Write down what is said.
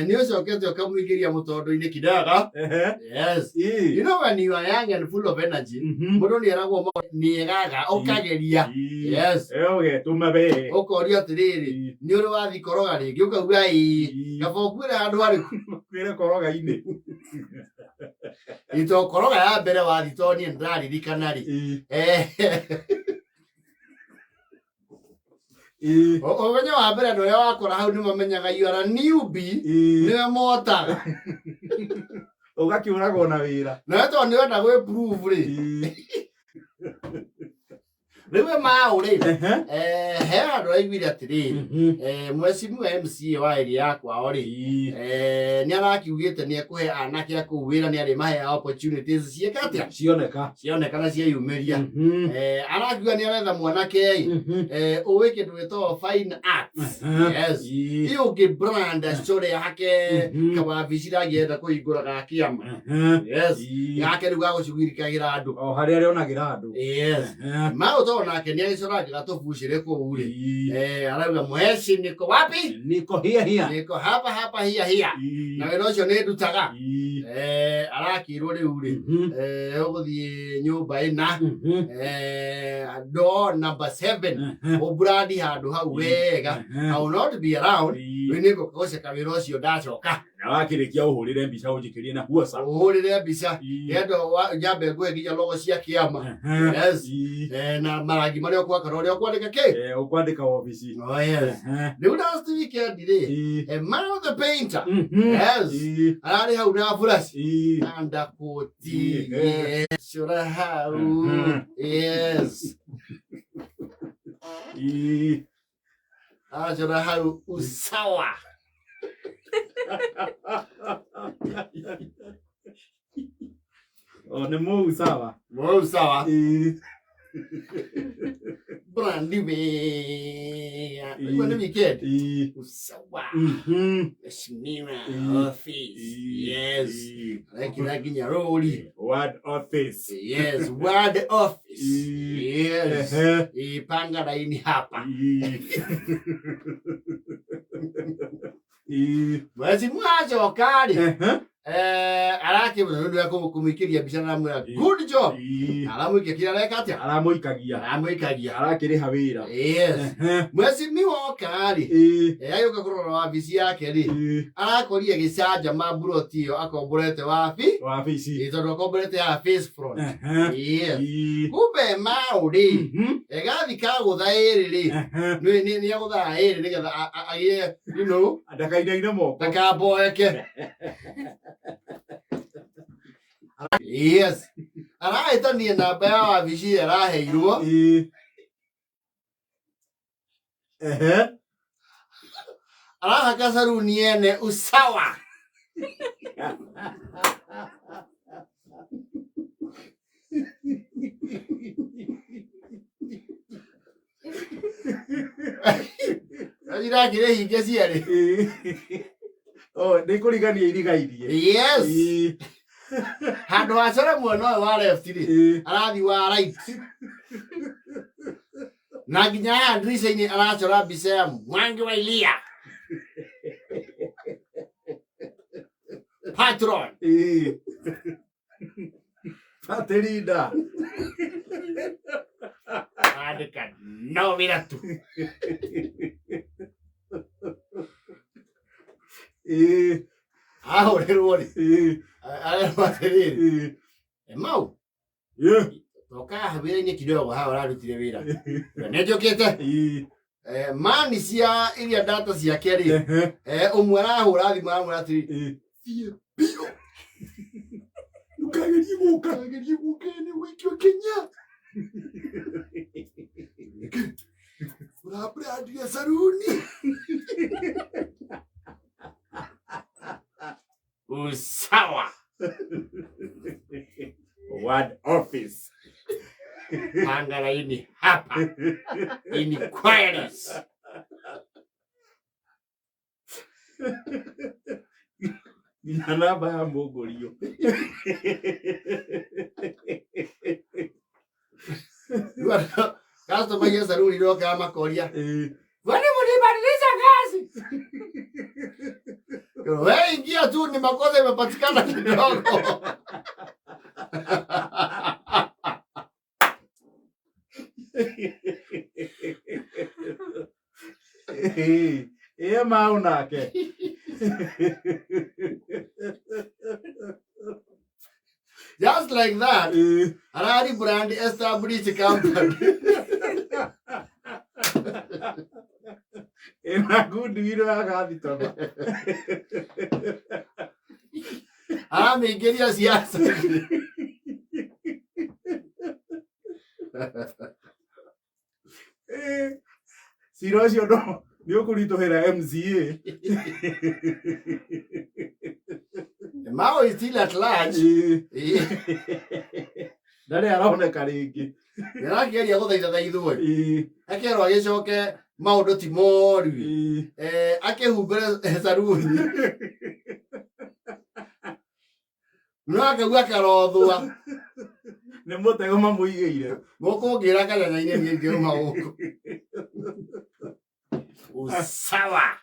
Ni ucokete ukamuigiria mutondo-ini kidaga. Yes. You know when you are young and full of energy, mundu ni eragwo ni egaga ukageria. Yes. Okay, tumabe. Ukoria atiriri, ni uri wathi koroga ringi ukauga kaba ukwire handu hariku. Kwire koroga-ini. Ito koroga ya mbere wathi to ni ndraririkana ri. Ogonye wa mbere ndo ya wakora hau ni mamenyaga you are a newbie niwe motaga ugakiuraga na wira na to ni wenda gwe prove ri Riwe mauri he andu aiguire atiri mwecimu MC wa area yakwa ori ni arakiugite ni ekuhe anake aku wira ni ari mahe opportunities ciekatia cioneka na cieyumiria arakiuga ni aretha mwanake uwike ndwito fine arts. Yes, iyo ge brand story yake kama vicira gienda kuhingura gakiama. Yes, yake ruga gucugirikagira andu o hari ari onagira andu. Yes, mauto nake ni agicora gatobucire ku uri arauga mweci niko wapi niko hia niko hapa hia na wero cio ni ndutaga arakirwo riu ri uguthie nyumba ina door number 7 obrandi handu hau wega I will not be around winiko koseka wero cio ndacoka na wakirikia uhurire mbica unjikirie na Usawa uhurire mbica yendo jambe ngwe nginya logo cia kiama. Yes, na marangi maria kwakara uria kwandika ke ukwandika office. Oh yes, riu last weekend ri man of the painter. Yes, ari hau na brush anda koti shura hau. Yes, shura hau Usawa. Oh, ni Usawa. Usawa. Brandi be. When we get Usawa. Shimira office. Yes. Like Nyaroli. Word office. Yes, word office. Yes. Panga na ini hapa. Mwezi mwacho wakari arake mundu yakumukiria bica na mwira good job aramuikia areka atia aramuikagia arakiriha wira. Yes, mwezi mi wakari ayuka kurora wabici yake ri arakoria gicanja maburo tio akomborete wabici itondo akomborete ya face front. Yes, kumbe mauri egathi kagutha iri ri ni agutha iri nigetha agie you know ndakainaina moko ndakaboeke. Yes, araitania namba ya wabici araheirwo arahaka saluni yene Usawa. Ajira kire hinge ciari oh ni kurigania irigairie. Yes, handu acora mwena wa left ri arathi wa right na nginya ya ndirica-ini aracora mbica ya Mwangi wa Ilia patron Paterida andika no miratu ahorerwo ri atiriri Emau toka wira-ini kidogo haha urarutire wira ni njukite mani cia iria data ciake ri umwe arahura thimu aramwira atiri thie bio ukagerie guka ni wikio Kenya brandi ya saluni Usawa word office panga ini hapa inquiries namba ya mugurio customer ya saluni ndio kama koria wale mlibadilisha kazi Wewe ingia tu, ni makosa imepatikana kidogo. Emau nake. Just like that, Harari brand established a company. In a good video, I got it. I'm a genius, yes. Seriously, no. You could to her MCA. Emau is still at large. That around the Kariki. I get the other that I do. I can't always okay. Maudo Timori. I can't who better a room. No, I work at all though. The motor of my way. Moko Giraka and I didn't give my own. Usawa.